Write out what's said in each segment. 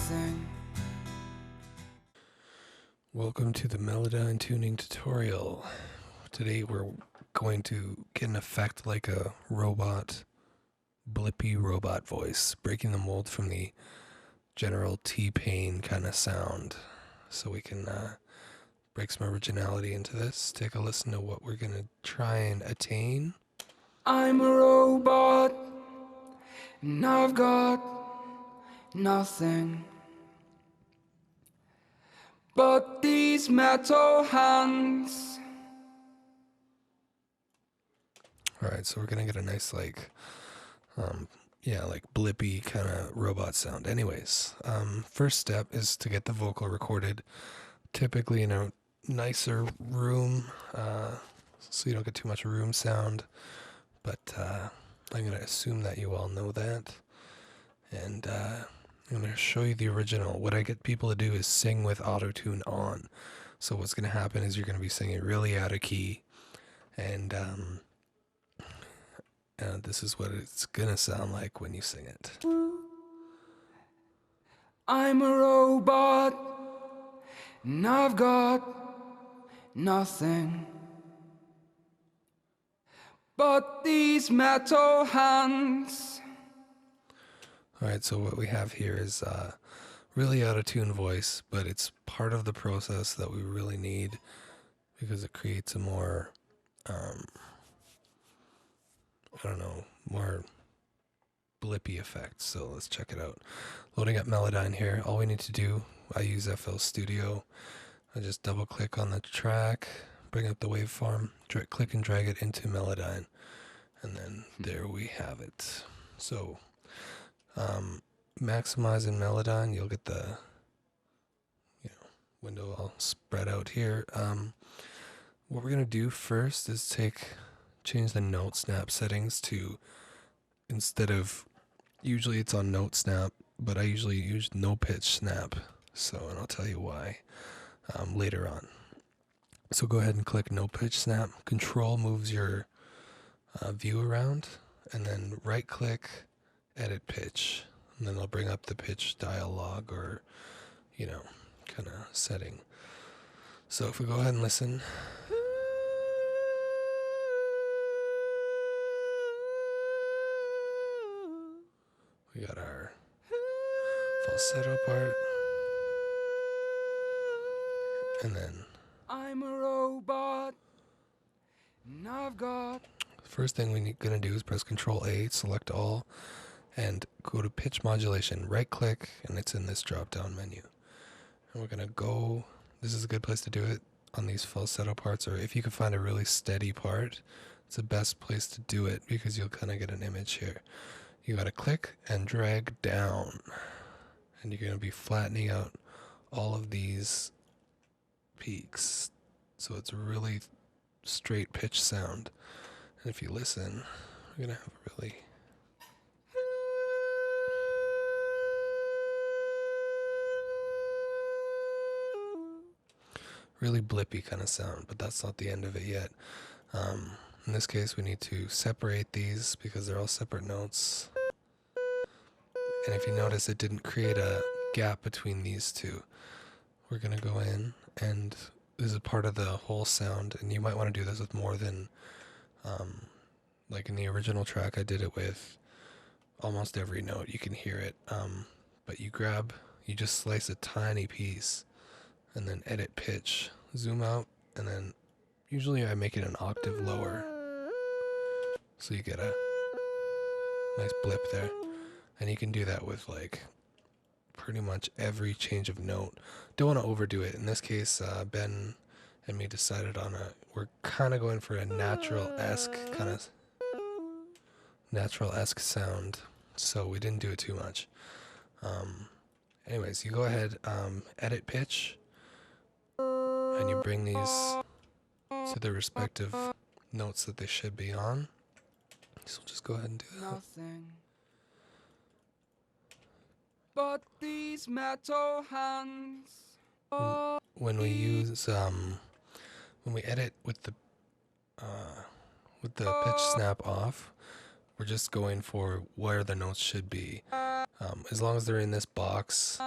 nothing. Welcome to the Melodyne tuning tutorial. Today we're going to get an effect like a robot, blippy robot voice, breaking the mold from the general T-Pain kind of sound. So we can break some originality into this. Take a listen to what we're going to try and attain. I'm a robot, and I've got nothing but these metal hands. Alright, so we're going to get a nice like blippy kind of robot sound. Anyways, first step is to get the vocal recorded, typically in a nicer room, so you don't get too much room sound, but I'm going to assume that you all know that, and I'm going to show you the original. What I get people to do is sing with Autotune on. So what's going to happen is you're going to be singing really out of key, and this is what it's going to sound like when you sing it. I'm a robot, and I've got nothing but these metal hands. Alright, so what we have here is really out of tune voice, but it's part of the process that we really need because it creates a more, more blippy effect. So let's check it out. Loading up Melodyne here. All we need to do, I use FL Studio. I just double click on the track, bring up the waveform, click and drag it into Melodyne, and then there we have it. So maximizing Melodyne, you'll get the window all spread out here. What we're gonna do first is change the note snap settings to, instead of, usually it's on note snap, but I usually use no pitch snap. So, and I'll tell you why later on. So go ahead and click no pitch snap. Control moves your view around, and then right click, edit pitch, and then it'll bring up the pitch dialog or, kind of setting. So if we go ahead and listen. We got our falsetto part. And then I'm a robot, and I've got. First thing we're going to do is press Control A, select all, and go to pitch modulation. Right click, and it's in this drop down menu. And we're going to go, this is a good place to do it on these falsetto parts, or if you can find a really steady part, it's the best place to do it because you'll kind of get an image here. You got to click and drag down, and you're going to be flattening out all of these peaks. So it's a really straight pitch sound. And if you listen, we're going to have a really blippy kind of sound, but that's not the end of it yet. In this case, we need to separate these because they're all separate notes. And if you notice, it didn't create a gap between these two. We're going to go in, and this is part of the whole sound, and you might want to do this with more than, like in the original track, I did it with almost every note. You can hear it, but you just slice a tiny piece, and then edit pitch, zoom out, and then usually I make it an octave lower, so you get a nice blip there. And you can do that with like pretty much every change of note. Don't want to overdo it. In this case, Ben and me decided on we're kind of going for a natural-esque sound, so we didn't do it too much. Anyways, you go ahead, edit pitch, and you bring these to the respective notes that they should be on. So just go ahead and do that. Nothing but these metal hands. When we use when we edit with the pitch snap off, we're just going for where the notes should be. As long as they're in this box,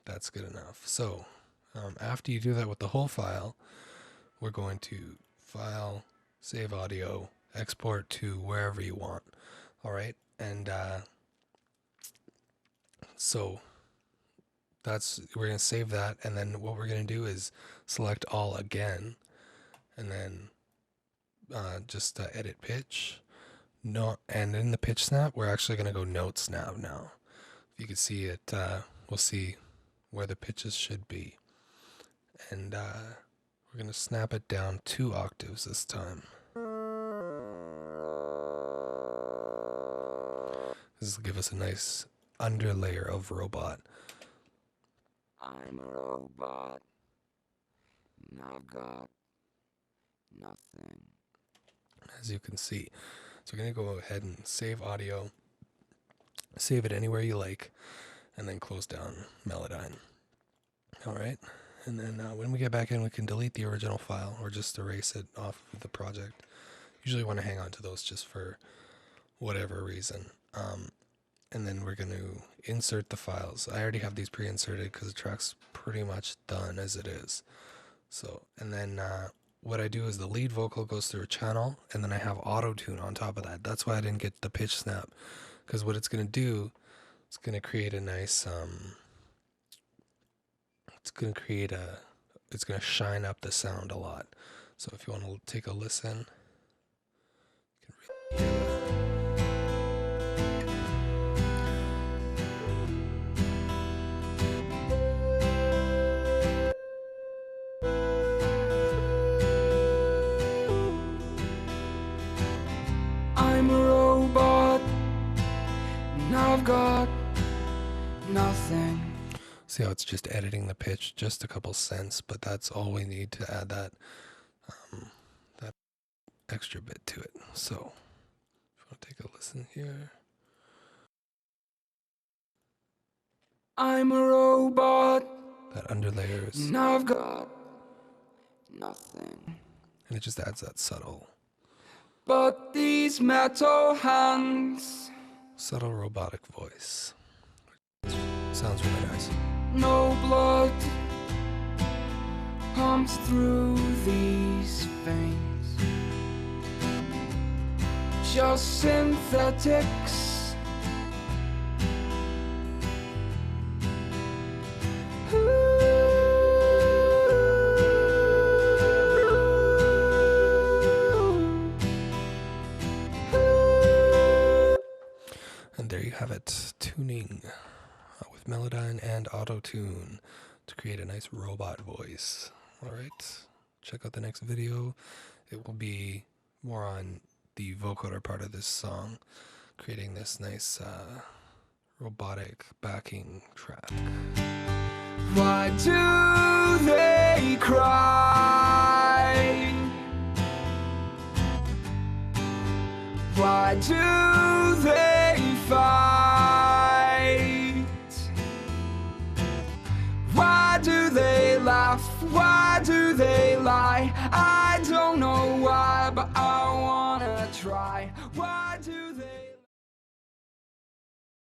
that's good enough. So after you do that with the whole file, we're going to File, Save Audio, Export to wherever you want. All right, and so we're going to save that, and then what we're going to do is select all again, and then just edit pitch. No, and in the pitch snap, we're actually going to go note snap now. If you can see it, we'll see where the pitches should be. And we're going to snap it down 2 octaves this time. This will give us a nice underlayer of robot. I'm a robot, and I've got nothing. As you can see. So we're going to go ahead and save audio, save it anywhere you like, and then close down Melodyne. Alright, and then when we get back in, we can delete the original file or just erase it off of the project. Usually want to hang on to those just for whatever reason. And then we're going to insert the files. I already have these pre-inserted because the track's pretty much done as it is. So, and then what I do is the lead vocal goes through a channel, and then I have auto-tune on top of that. That's why I didn't get the pitch snap, because what it's going to do, it's going to create a nice, it's going to shine up the sound a lot. So if you want to take a listen, you can really hear that. I'm a robot, and I've got nothing. See how it's just editing the pitch just a couple cents, but that's all we need to add that that extra bit to it. So if you want to take a listen here. I'm a robot, That underlayer is, and I've got nothing. and it just adds that subtle But these metal hands, robotic voice. Sounds really nice. no blood pumps through these veins. Just synthetics. And there you have it, tuning with Melodyne and Autotune to create a nice robot voice. Alright, check out the next video. It will be more on the vocoder part of this song, creating this nice robotic backing track. Why do they cry? Why do they fight? Why do they laugh? Why do they lie? I don't know why, but I wanna try. Why do they